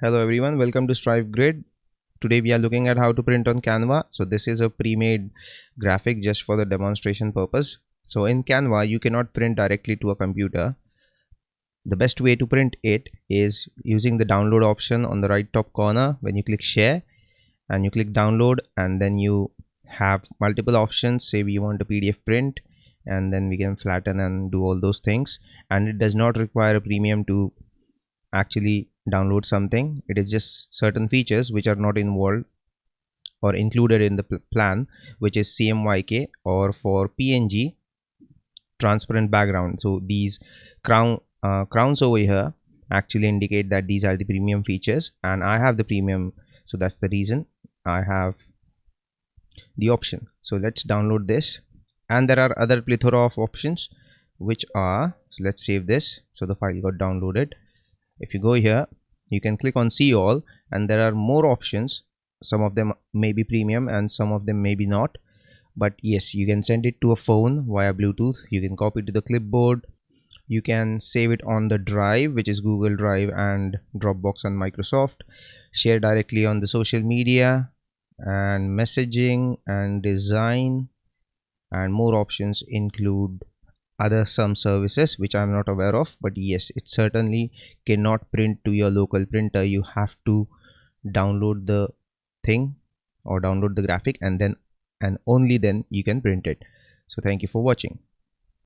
Hello everyone, welcome to Strive Grid. Today we are looking at how to print on Canva. So this is a pre-made graphic just for the demonstration purpose. So in Canva you cannot print directly to a computer. The best way to print it is using the download option on the right top corner. When you click share and you click download, and then you have multiple options. Say we want a PDF print, and then we can flatten and do all those things, and it does not require a premium to actually download something. It is just certain features which are not involved or included in the plan, which is CMYK, or for PNG, transparent background. So these crowns over here actually indicate that these are the premium features, and I have the premium, so that's the reason I have the option. So let's download this, and there are other plethora of options which are, so let's save this. So the file got downloaded. If you go here, you can click on see all, and there are more options. Some of them may be premium and some of them may be not, but yes, you can send it to a phone via Bluetooth. You can copy it to the clipboard. You can save it on the drive, which is Google Drive and Dropbox and Microsoft. Share directly on the social media and messaging and design, and more options include other some services which I'm not aware of. But yes, it certainly cannot print to your local printer. You have to download the thing or download the graphic, and only then you can print it. So thank you for watching.